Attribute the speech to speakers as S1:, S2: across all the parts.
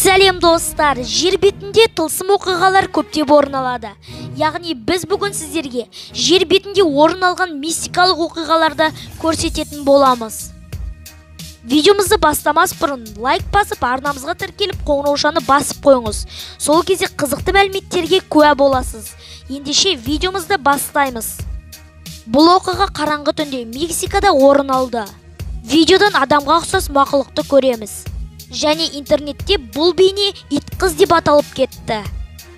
S1: Сәлем достар, жер бетінде тылсым оқиғалар көптеп орын алады. Яғни біз бүгін сіздерге жер бетінде орын алған мистикалық оқиғаларды көрсететін боламыз. Видеомызды бастамас бұрын лайк басып, арнамызға тіркеліп, қоңыраушаны басып қойыңыз. Сол кезде қызықты мәліметтерге куә боласыз. Ендеше видеомызды бастаймыз. Бұл оқиға қараңғы түнде Мексикада орын алды. Видеодан адамға ұқсас мақұлықты көреміз. Және интернетте бұл бейне ит қыз деп аталып кетті.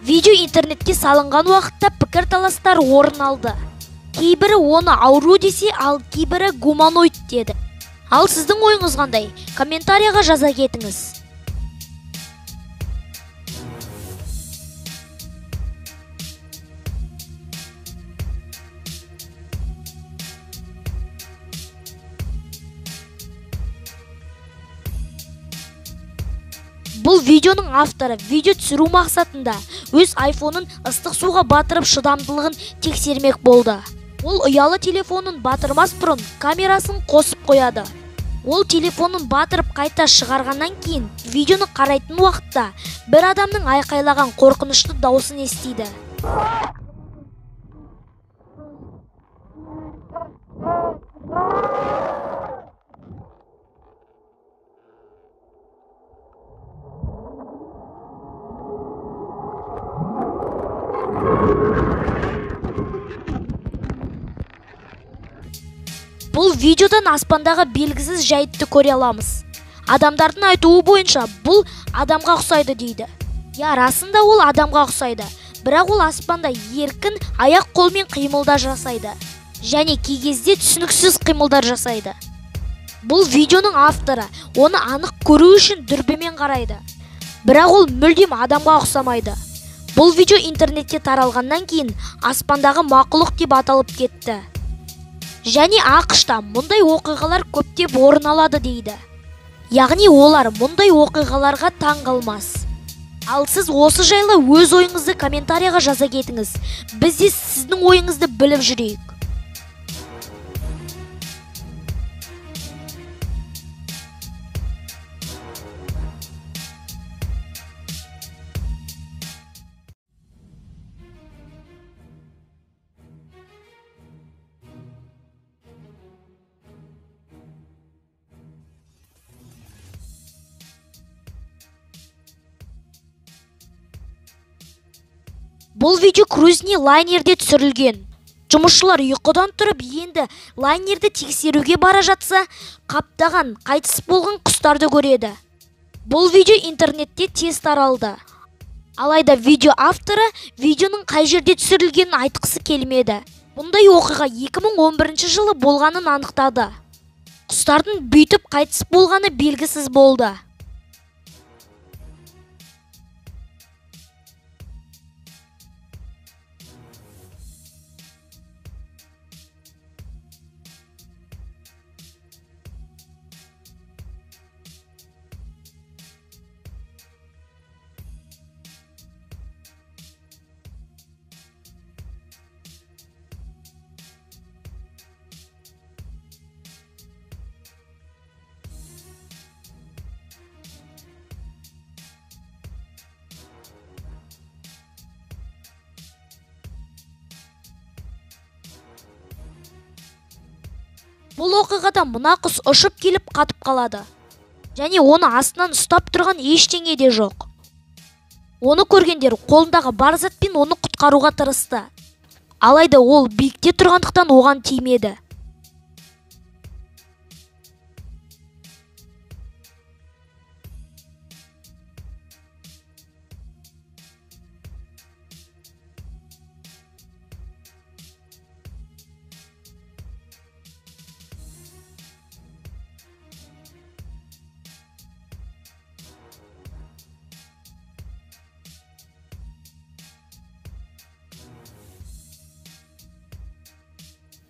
S1: Видео интернетке салынған уақытта пікір таластар орын алды. Кейбірі оны ауру десе, ал кейбірі гуманоид деді. Ал сіздің ойыңыз қандай? Комментарияға жаза кетіңіз. Бұл видеоның авторы видео түсіру мақсатында өз айфонын ыстық суға батырып шыдамдылығын тексермек болды. Ол ұялы телефонын батырмас бұрын камерасын қосып қояды. Ол телефонын батырып қайта шығарғаннан кейін видеоны қарайтын уақытта бір адамның айқайлаған қорқынышты дауысын естиді. Бұл видеодан аспандағы белгісіз жайтты көре аламыз. Адамдардың айтуы бойынша бұл адамға ұқсайды дейді. Я, расында ол адамға ұқсайды, бірақ ол аспанда еркін аяқ қолмен қимылдар жасайды. Және кей кезде түсініксіз қимылдар жасайды. Бұл видеоның авторы оны анық көру үшін дүрбімен қарайды. Бірақ ол мүлдем адамға ұқсамайды. Бұл видео интернетте таралғаннан кейін аспандағы мақұлық деп аталып кетті. Және ақшта мұндай оқиғалар көптеп орын алады дейді. Яғни олар мұндай оқиғаларға таң қалмас. Ал сіз осы жайлы өз ойыңызды комментарияға жаза кетіңіз. Біз де сіздің ойыңызды біліп жүрейік. Бұл видео круизный лайнерде түсірілген. Жұмысшылар ұйқыдан тұрып, енді лайнерді тексеруге бара жатса, қаптаған, қайтыс болған құстарды көреді. Бұл видео интернетте тез таралды. Алайда видео авторы видеоның қай жерде түсірілгенін айтқысы келмеді. Бұндай оқиға 2011 жылы болғанын анықтады. Құстардың бүйтіп қайтыс болғаны белгісіз болды. Бұл оқиғада мына құс ұшып келіп қатып қалады. Және оны астынан ұстап тұрған ештеңе де жоқ. Оны көргендер қолындағы бар затпен оны құтқаруға тырысты. Алайда ол биікте тұрғандықтан оған тимеді.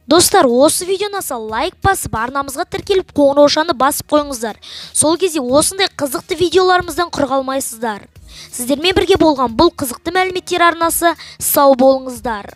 S1: Достар, осы видеоны лайк басып, арнамызға тіркеліп, қоңыраушаны басып қойыңыздар. Сол кезде осындай қызықты видеоларымыздан құр қалмайсыздар. Сіздермен бірге болған бұл қызықты мәліметтер арнасы, сау болыңыздар.